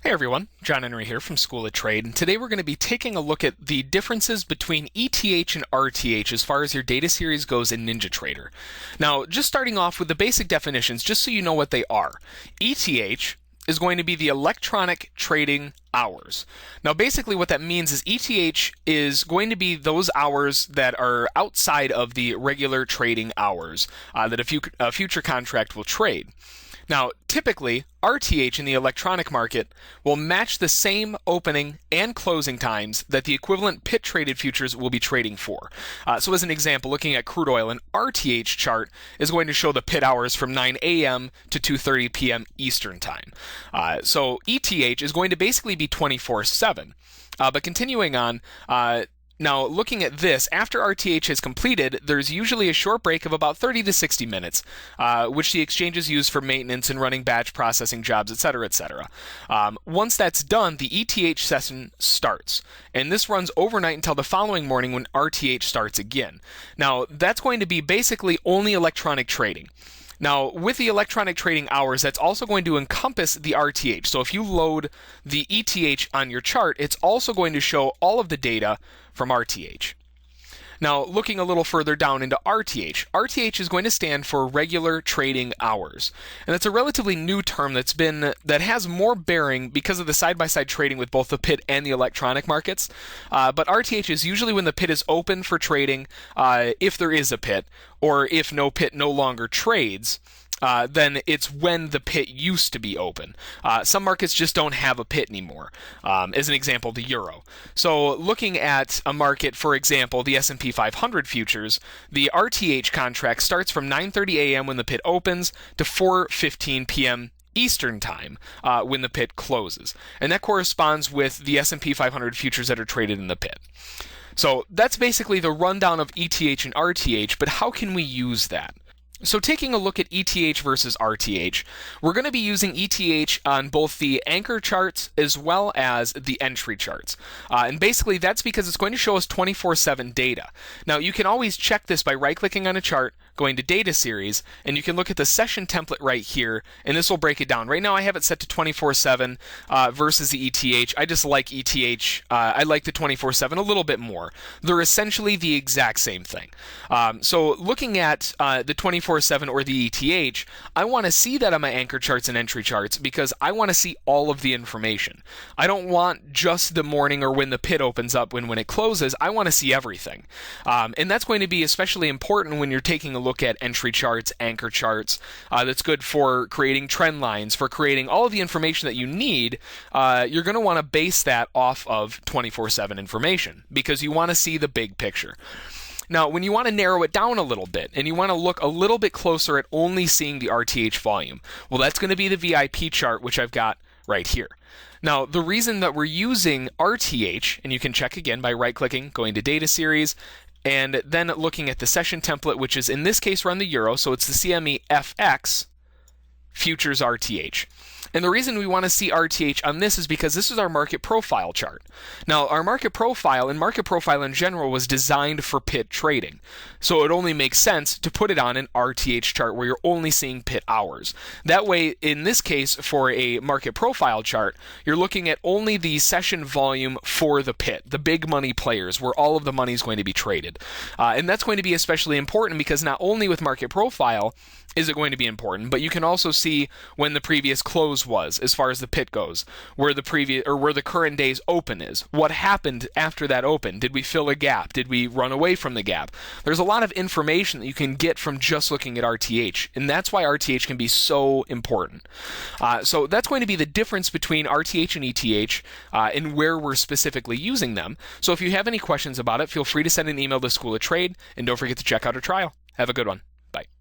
Hey everyone, John Henry here from School of Trade, and today we're going to be taking a look at the differences between ETH and RTH as far as your data series goes in NinjaTrader. Now, just starting off with the basic definitions, just so you know what they are. ETH is going to be the electronic trading hours. Now, basically what that means is ETH is going to be those hours that are outside of the regular trading hours that a future contract will trade. Now, typically, RTH in the electronic market will match the same opening and closing times that the equivalent pit-traded futures will be trading for. So as an example, looking at crude oil, an RTH chart is going to show the pit hours from 9 a.m. to 2:30 p.m. Eastern Time. So ETH is going to basically be 24/7. But continuing on, now, looking at this, after RTH is completed, there's usually a short break of about 30 to 60 minutes, which the exchanges use for maintenance and running batch processing jobs, etc., etc. Once that's done, the ETH session starts, and this runs overnight until the following morning when RTH starts again. Now, that's going to be basically only electronic trading. Now, with the electronic trading hours, that's also going to encompass the RTH. So if you load the ETH on your chart, it's also going to show all of the data from RTH. Now, looking a little further down into RTH, RTH is going to stand for regular trading hours. And that's a relatively new term that has more bearing because of the side-by-side trading with both the pit and the electronic markets. But RTH is usually when the pit is open for trading, if there is a pit, or if no pit no longer trades. Then it's when the pit used to be open. Some markets just don't have a pit anymore. As an example, the euro. So looking at a market, for example, the S&P 500 futures, the RTH contract starts from 9:30 a.m. when the pit opens to 4:15 p.m. Eastern Time when the pit closes. And that corresponds with the S&P 500 futures that are traded in the pit. So that's basically the rundown of ETH and RTH, but how can we use that? So taking a look at ETH versus RTH, we're going to be using ETH on both the anchor charts as well as the entry charts. And basically that's because it's going to show us 24/7 data. Now you can always check this by right-clicking on a chart, going to Data Series, and you can look at the session template right here, and this will break it down. Right now I have it set to 24/7 versus the ETH. I just like ETH. I like the 24/7 a little bit more. They're essentially the exact same thing. So looking at the 24/7 or the ETH, I want to see that on my anchor charts and entry charts because I want to see all of the information. I don't want just the morning or when the pit opens up when it closes. I want to see everything. And that's going to be especially important when you're taking a look at entry charts, anchor charts. That's good for creating trend lines, for creating all of the information that you need. You're going to want to base that off of 24/7 information because you want to see the big picture. Now, when you want to narrow it down a little bit and you want to look a little bit closer at only seeing the RTH volume, well, that's going to be the VIP chart, which I've got right here. Now, the reason that we're using RTH, and you can check again by right-clicking, going to Data Series, and then looking at the session template, which is in this case run the euro, so it's the CME FX futures RTH. And the reason we want to see RTH on this is because this is our market profile chart. Now, our market profile and market profile in general was designed for pit trading. So it only makes sense to put it on an RTH chart where you're only seeing pit hours. That way, in this case, for a market profile chart, you're looking at only the session volume for the pit, the big money players, where all of the money is going to be traded. And that's going to be especially important because not only with market profile is it going to be important, but you can also see when the previous close was as far as the pit goes, where the current day's open is. What happened after that open? Did we fill a gap? Did we run away from the gap? There's a lot of information that you can get from just looking at RTH, and that's why RTH can be so important. So that's going to be the difference between RTH and ETH and where we're specifically using them. So if you have any questions about it, feel free to send an email to School of Trade, and don't forget to check out our trial. Have a good one. Bye.